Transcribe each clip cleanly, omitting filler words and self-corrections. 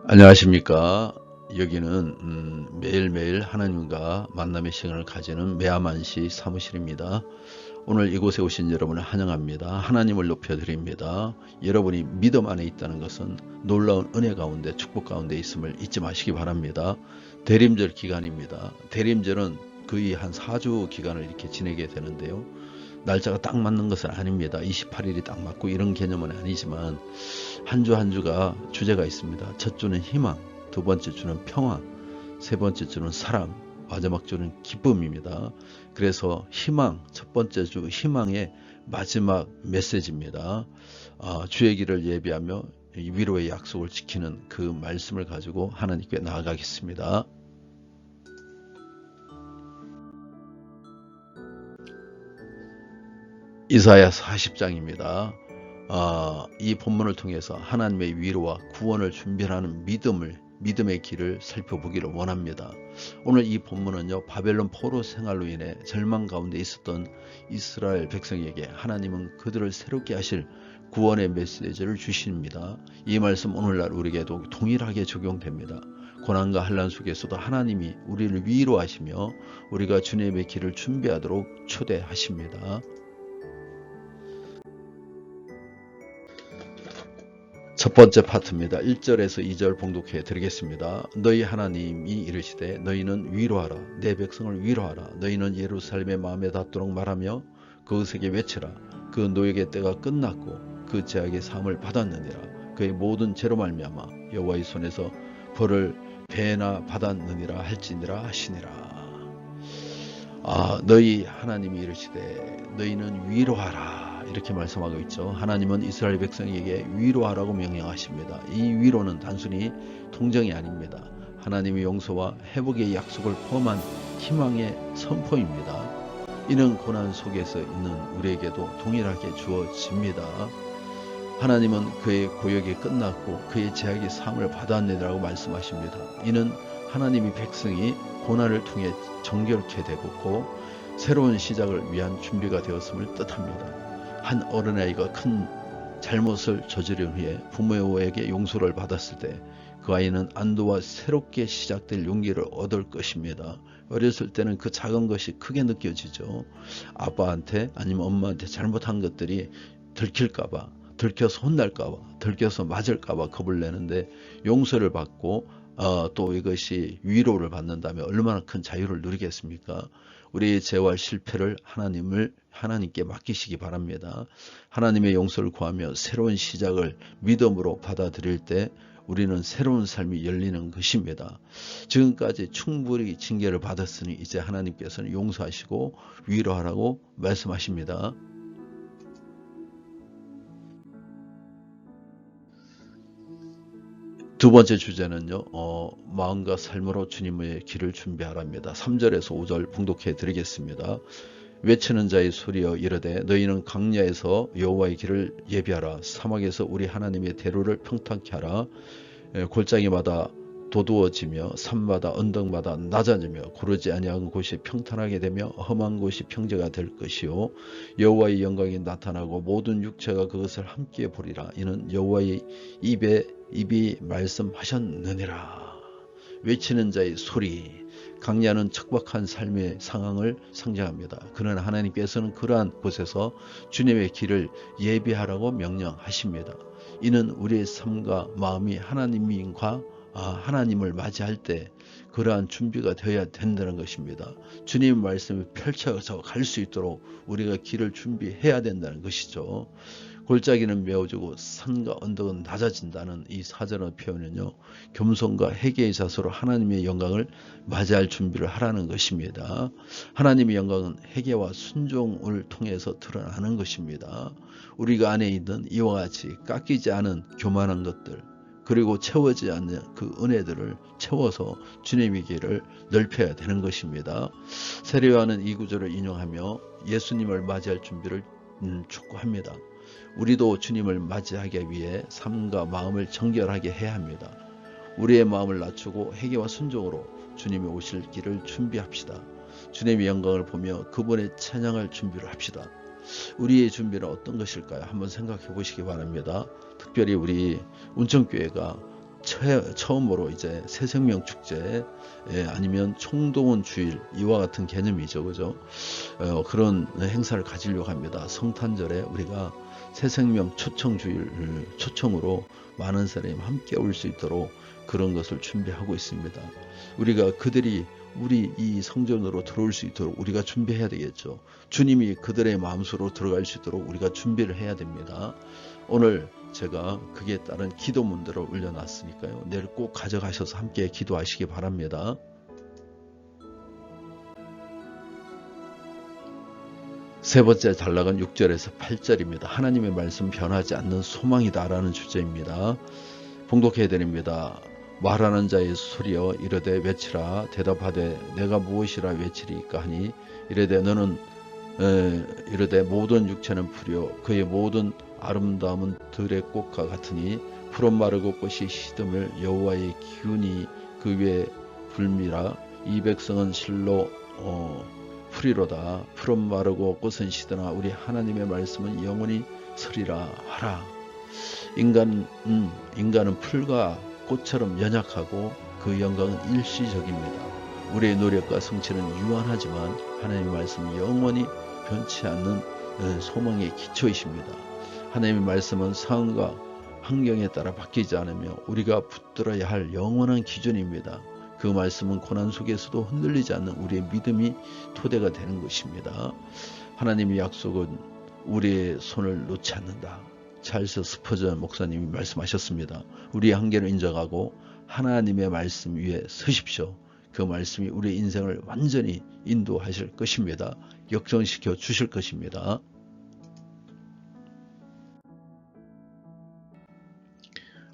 안녕하십니까. 여기는 매일매일 하나님과 만남의 시간을 가지는 메아만시 사무실입니다. 오늘 이곳에 오신 여러분을 환영합니다. 하나님을 높여드립니다. 여러분이 믿음 안에 있다는 것은 놀라운 은혜 가운데 축복 가운데 있음을 잊지 마시기 바랍니다. 대림절 기간입니다. 대림절은 거의 한 4주 기간을 이렇게 지내게 되는데요. 날짜가 딱 맞는 것은 아닙니다. 28일이 딱 맞고 이런 개념은 아니지만 한 주 한 주가 주제가 있습니다. 첫 주는 희망, 두 번째 주는 평화, 세 번째 주는 사랑, 마지막 주는 기쁨입니다. 그래서 희망, 첫 번째 주 희망의 마지막 메시지입니다. 주의 길을 예비하며 위로의 약속을 지키는 그 말씀을 가지고 하나님께 나아가겠습니다. 이사야 40장입니다. 이 본문을 통해서 하나님의 위로와 구원을 준비하는 믿음의 길을 살펴보기를 원합니다. 오늘 이 본문은요, 바벨론 포로 생활로 인해 절망 가운데 있었던 이스라엘 백성에게 하나님은 그들을 새롭게 하실 구원의 메시지를 주십니다. 이 말씀 오늘날 우리에게도 동일하게 적용됩니다. 고난과 환난 속에서도 하나님이 우리를 위로하시며 우리가 주님의 길을 준비하도록 초대하십니다. 첫 번째 파트입니다. 1절에서 2절 봉독해 드리겠습니다. 너희 하나님이 이르시되 너희는 위로하라. 내 백성을 위로하라. 너희는 예루살렘의 마음에 닿도록 말하며 그것에게 외치라. 그 노역의 때가 끝났고 그 죄악의 사함을 받았느니라. 그의 모든 죄로 말미암아 여호와의 손에서 벌을 배나 받았느니라 할지니라 하시니라. 너희 하나님이 이르시되 너희는 위로하라. 이렇게 말씀하고 있죠. 하나님은 이스라엘 백성에게 위로하라고 명령하십니다. 이 위로는 단순히 통정이 아닙니다. 하나님의 용서와 회복의 약속을 포함한 희망의 선포입니다. 이는 고난 속에서 있는 우리에게도 동일하게 주어집니다. 하나님은 그의 고역이 끝났고 그의 제약의 사함을 받았느니라고 말씀하십니다. 이는 하나님의 백성이 고난을 통해 정결케 되고 새로운 시작을 위한 준비가 되었음을 뜻합니다. 한 어린아이가 큰 잘못을 저지른 후에 부모에게 용서를 받았을 때 그 아이는 안도와 새롭게 시작될 용기를 얻을 것입니다. 어렸을 때는 그 작은 것이 크게 느껴지죠. 아빠한테 아니면 엄마한테 잘못한 것들이 들킬까봐, 들켜서 혼날까봐, 들켜서 맞을까봐 겁을 내는데 용서를 받고 또 이것이 위로를 받는다면 얼마나 큰 자유를 누리겠습니까? 우리의 죄와 실패를 하나님께 맡기시기 바랍니다. 하나님의 용서를 구하며 새로운 시작을 믿음으로 받아들일 때 우리는 새로운 삶이 열리는 것입니다. 지금까지 충분히 징계를 받았으니 이제 하나님께서는 용서하시고 위로하라고 말씀하십니다. 두 번째 주제는요, 마음과 삶으로 주님의 길을 준비하랍니다. 3절에서 5절 봉독해 드리겠습니다. 외치는 자의 소리여 이르되 너희는 광야에서 여호와의 길을 예비하라. 사막에서 우리 하나님의 대로를 평탄케 하라. 골짜기마다 도두어지며 산마다 언덕마다 낮아지며 고르지 아니한 곳이 평탄하게 되며 험한 곳이 평지가 될 것이요 여호와의 영광이 나타나고 모든 육체가 그것을 함께 보리라. 이는 여호와의 입이 말씀하셨느니라. 외치는 자의 소리. 강야는 척박한 삶의 상황을 상징합니다. 그러나 하나님께서는 그러한 곳에서 주님의 길을 예비하라고 명령하십니다. 이는 우리의 삶과 마음이 하나님을 맞이할 때 그러한 준비가 되어야 된다는 것입니다. 주님의 말씀이 펼쳐서 갈 수 있도록 우리가 길을 준비해야 된다는 것이죠. 골짜기는 메워지고 산과 언덕은 낮아진다는 이 사절의 표현은요, 겸손과 회개의 자세로 하나님의 영광을 맞이할 준비를 하라는 것입니다. 하나님의 영광은 회개와 순종을 통해서 드러나는 것입니다. 우리가 안에 있는 이와 같이 깎이지 않은 교만한 것들, 그리고 채워지지 않는 그 은혜들을 채워서 주님의 길을 넓혀야 되는 것입니다. 세례요한은 이 구절을 인용하며 예수님을 맞이할 준비를 촉구합니다. 우리도 주님을 맞이하기 위해 삶과 마음을 정결하게 해야 합니다. 우리의 마음을 낮추고 회개와 순종으로 주님이 오실 길을 준비합시다. 주님의 영광을 보며 그분의 찬양할 준비를 합시다. 우리의 준비는 어떤 것일까요? 한번 생각해 보시기 바랍니다. 특별히 우리 운천교회가 처음으로 이제 새생명 축제, 아니면 총동원 주일, 이와 같은 개념이죠. 그죠? 그런 행사를 가지려고 합니다. 성탄절에 우리가 새생명 초청 주일 초청으로 많은 사람이 함께 올 수 있도록 그런 것을 준비하고 있습니다. 우리가 그들이 우리 이 성전으로 들어올 수 있도록 우리가 준비해야 되겠죠. 주님이 그들의 마음속으로 들어갈 수 있도록 우리가 준비를 해야 됩니다. 오늘 제가 그에 따른 기도문들을 올려놨으니까요. 내일 꼭 가져가셔서 함께 기도하시기 바랍니다. 세 번째 단락은 6절에서 8절입니다. 하나님의 말씀 변하지 않는 소망이다라는 주제입니다. 봉독해야 됩니다. 말하는 자의 소리여 이르되 외치라. 대답하되 내가 무엇이라 외치리까 하니 이르되 너는 이르되 모든 육체는 풀이요 그의 모든 아름다움은 들의 꽃과 같으니 푸른 마르고 꽃이 시듬을 여호와의 기운이 그 위에 불미라. 이 백성은 실로 풀이로다. 푸른 마르고 꽃은 시드나 우리 하나님의 말씀은 영원히 서리라 하라. 인간은 풀과 꽃처럼 연약하고 그 영광은 일시적입니다. 우리의 노력과 성취는 유한하지만 하나님의 말씀은 영원히 변치 않는 소망의 기초이십니다. 하나님의 말씀은 상황과 환경에 따라 바뀌지 않으며 우리가 붙들어야 할 영원한 기준입니다. 그 말씀은 고난 속에서도 흔들리지 않는 우리의 믿음이 토대가 되는 것입니다. 하나님의 약속은 우리의 손을 놓지 않는다. 찰스 스퍼전 목사님이 말씀하셨습니다. 우리의 한계를 인정하고 하나님의 말씀 위에 서십시오. 그 말씀이 우리의 인생을 완전히 인도하실 것입니다. 역전시켜 주실 것입니다.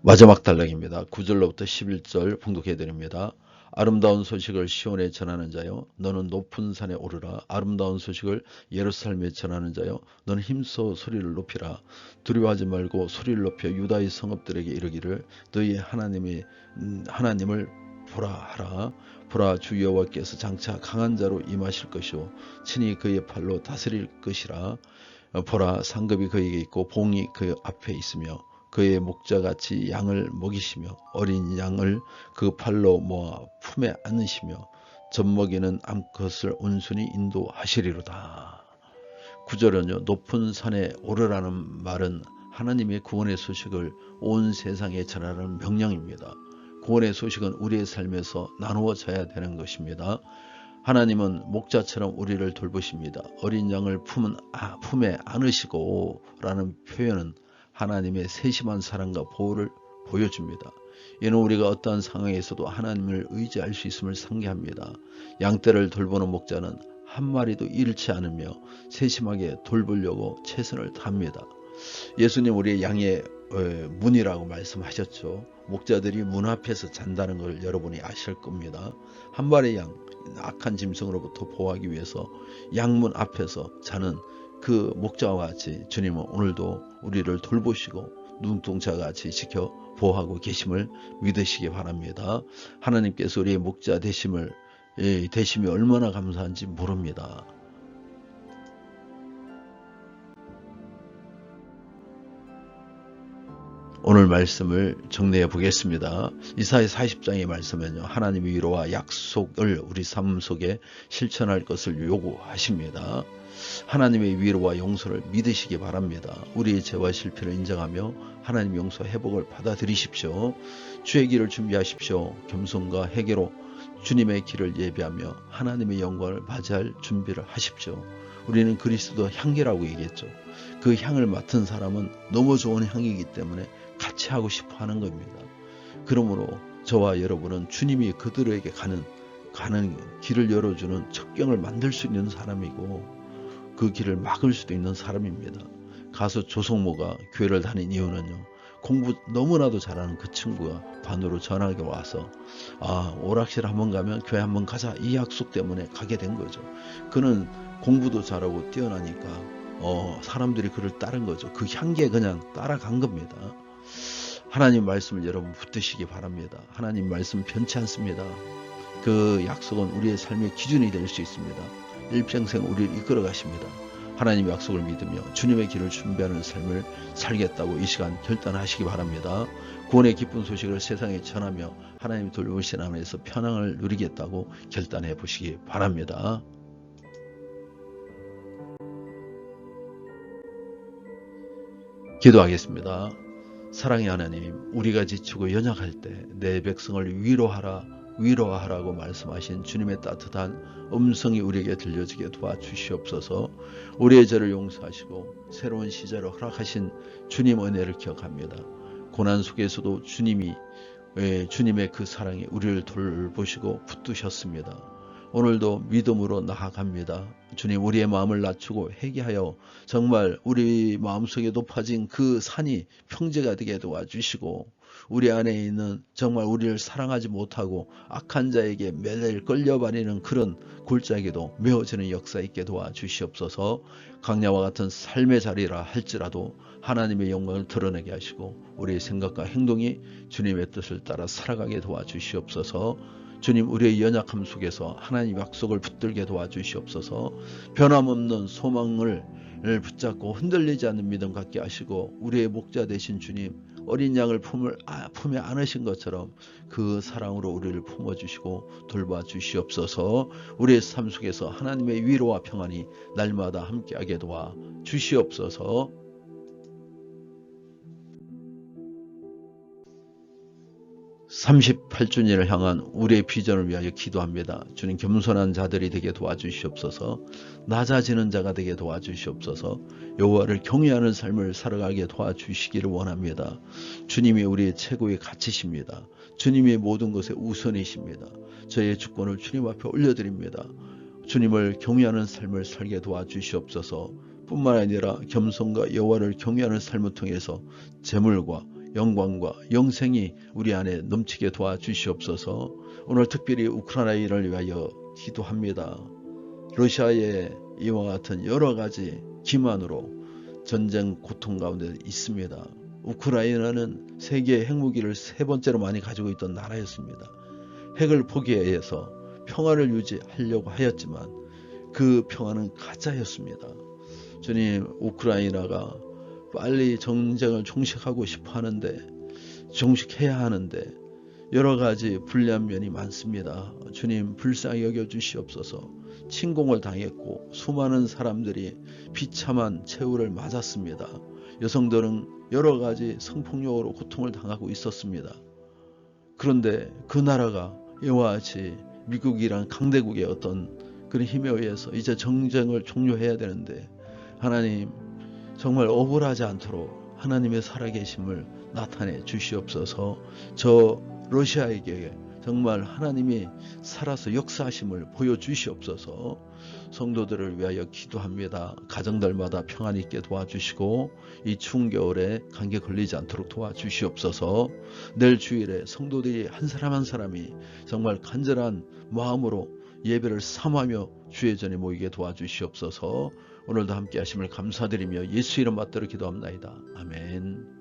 마지막 단락입니다. 9절로부터 11절 봉독해 드립니다. 아름다운 소식을 시온에 전하는 자여 너는 높은 산에 오르라. 아름다운 소식을 예루살렘에 전하는 자여 너는 힘써 소리를 높이라. 두려워하지 말고 소리를 높여 유다의 성읍들에게 이르기를 너희 하나님을 보라 하라. 보라 주 여호와께서 장차 강한 자로 임하실 것이요 친히 그의 팔로 다스릴 것이라. 보라 상급이 그에게 있고 봉이 그 앞에 있으며 그의 목자같이 양을 먹이시며 어린 양을 그 팔로 모아 품에 안으시며 젖먹이는 암컷을 온순히 인도하시리로다. 9절은요. 높은 산에 오르라는 말은 하나님의 구원의 소식을 온 세상에 전하라는 명령입니다. 구원의 소식은 우리의 삶에서 나누어져야 되는 것입니다. 하나님은 목자처럼 우리를 돌보십니다. 어린 양을 품에 안으시고 라는 표현은 하나님의 세심한 사랑과 보호를 보여줍니다. 이는 우리가 어떠한 상황에서도 하나님을 의지할 수 있음을 상기합니다. 양떼를 돌보는 목자는 한 마리도 잃지 않으며 세심하게 돌보려고 최선을 다합니다. 예수님 우리의 양의 문이라고 말씀하셨죠. 목자들이 문 앞에서 잔다는 걸 여러분이 아실 겁니다. 한 마리의 양, 악한 짐승으로부터 보호하기 위해서 양문 앞에서 자는 그 목자와 같이 주님은 오늘도 우리를 돌보시고 눈동자와 같이 지켜 보호하고 계심을 믿으시기 바랍니다. 하나님께서 우리의 목자 되심이 얼마나 감사한지 모릅니다. 오늘 말씀을 정리해 보겠습니다. 이사야 40장의 말씀은요. 하나님의 위로와 약속을 우리 삶 속에 실천할 것을 요구하십니다. 하나님의 위로와 용서를 믿으시기 바랍니다. 우리의 죄와 실패를 인정하며 하나님 용서 회복을 받아들이십시오. 주의 길을 준비하십시오. 겸손과 회개로 주님의 길을 예비하며 하나님의 영광을 맞이할 준비를 하십시오. 우리는 그리스도 향기라고 얘기했죠. 그 향을 맡은 사람은 너무 좋은 향이기 때문에 같이 하고 싶어 하는 겁니다. 그러므로 저와 여러분은 주님이 그들에게 가는 길을 열어주는 척경을 만들 수 있는 사람이고 그 길을 막을 수도 있는 사람입니다. 가수 조성모가 교회를 다닌 이유는요. 공부 너무나도 잘하는 그 친구가 반으로 전화가 와서 오락실 한번 가면 교회 한번 가자 이 약속 때문에 가게 된 거죠. 그는 공부도 잘하고 뛰어나니까 사람들이 그를 따른 거죠. 그 향기에 그냥 따라간 겁니다. 하나님 말씀을 여러분 붙드시기 바랍니다. 하나님 말씀 변치 않습니다. 그 약속은 우리의 삶의 기준이 될 수 있습니다. 일평생 우리를 이끌어 가십니다. 하나님의 약속을 믿으며 주님의 길을 준비하는 삶을 살겠다고 이 시간 결단하시기 바랍니다. 구원의 기쁜 소식을 세상에 전하며 하나님 돌보신 안에서 편안을 누리겠다고 결단해 보시기 바랍니다. 기도하겠습니다. 사랑의 하나님, 우리가 지치고 연약할 때 내 백성을 위로하라고 말씀하신 주님의 따뜻한 음성이 우리에게 들려지게 도와주시옵소서. 우리의 죄를 용서하시고 새로운 시절을 허락하신 주님 은혜를 기억합니다. 고난 속에서도 주님의 그 사랑이 우리를 돌보시고 붙드셨습니다. 오늘도 믿음으로 나아갑니다. 주님, 우리의 마음을 낮추고 회개하여 정말 우리 마음속에 높아진 그 산이 평지가 되게 도와주시고, 우리 안에 있는 정말 우리를 사랑하지 못하고 악한 자에게 매일 끌려버리는 그런 골짜기도 메어지는 역사 있게 도와주시옵소서. 강야와 같은 삶의 자리라 할지라도 하나님의 영광을 드러내게 하시고 우리의 생각과 행동이 주님의 뜻을 따라 살아가게 도와주시옵소서. 주님, 우리의 연약함 속에서 하나님 약속을 붙들게 도와주시옵소서. 변함없는 소망을 붙잡고 흔들리지 않는 믿음 갖게 하시고, 우리의 목자 되신 주님, 어린 양을 품에 안으신 것처럼 그 사랑으로 우리를 품어주시고 돌봐주시옵소서. 우리의 삶 속에서 하나님의 위로와 평안이 날마다 함께하게 도와주시옵소서. 38주년을 향한 우리의 비전을 위하여 기도합니다. 주님, 겸손한 자들이 되게 도와주시옵소서. 낮아지는 자가 되게 도와주시옵소서. 여호와를 경외하는 삶을 살아가게 도와주시기를 원합니다. 주님이 우리의 최고의 가치십니다. 주님이 모든 것의 우선이십니다. 저의 주권을 주님 앞에 올려드립니다. 주님을 경외하는 삶을 살게 도와주시옵소서. 뿐만 아니라 겸손과 여호와를 경외하는 삶을 통해서 재물과 영광과 영생이 우리 안에 넘치게 도와주시옵소서. 오늘 특별히 우크라이나를 위하여 기도합니다. 러시아의 이와 같은 여러 가지 기만으로 전쟁 고통 가운데 있습니다. 우크라이나는 세계의 핵무기를 3번째로 많이 가지고 있던 나라였습니다. 핵을 포기해서 평화를 유지하려고 하였지만 그 평화는 가짜였습니다. 주님, 우크라이나가 빨리 전쟁을 종식하고 싶어 하는데, 종식해야 하는데 여러 가지 불리한 면이 많습니다. 주님, 불쌍히 여겨주시옵소서. 침공을 당했고 수많은 사람들이 비참한 최후를 맞았습니다. 여성들은 여러 가지 성폭력으로 고통을 당하고 있었습니다. 그런데 그 나라가 이와 같이 미국이란 강대국의 어떤 그런 힘에 의해서 이제 전쟁을 종료해야 되는데, 하나님 정말 억울하지 않도록 하나님의 살아계심을 나타내 주시옵소서. 저 러시아에게 정말 하나님이 살아서 역사하심을 보여주시옵소서. 성도들을 위하여 기도합니다. 가정들마다 평안이 있게 도와주시고 이 추운 겨울에 감기 걸리지 않도록 도와주시옵소서. 내일 주일에 성도들이 한 사람 한 사람이 정말 간절한 마음으로 예배를 삼하며 주의 전에 모이게 도와주시옵소서. 오늘도 함께 하심을 감사드리며 예수 이름 받들어 기도합나이다. 아멘.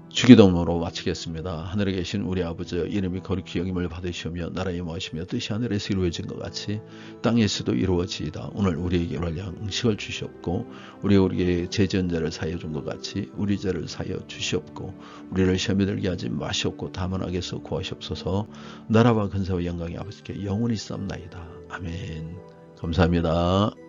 주기도문으로 마치겠습니다. 하늘에 계신 우리 아버지, 이름이 거룩히 여김을 받으시오며 나라의 임하시며 뜻이 하늘에서 이루어진 것 같이 땅에서도 이루어지이다. 오늘 우리에게 원량 음식을 주시옵고 우리에게 죄지은 사하여 준 것 같이 우리 죄를 사하여 주시옵고 우리를 시험에 들게 하지 마시옵고 다만 악에서 구하시옵소서. 나라와 근세와 영광이 아버지께 영원히 쌓옵나이다. 아멘. 감사합니다.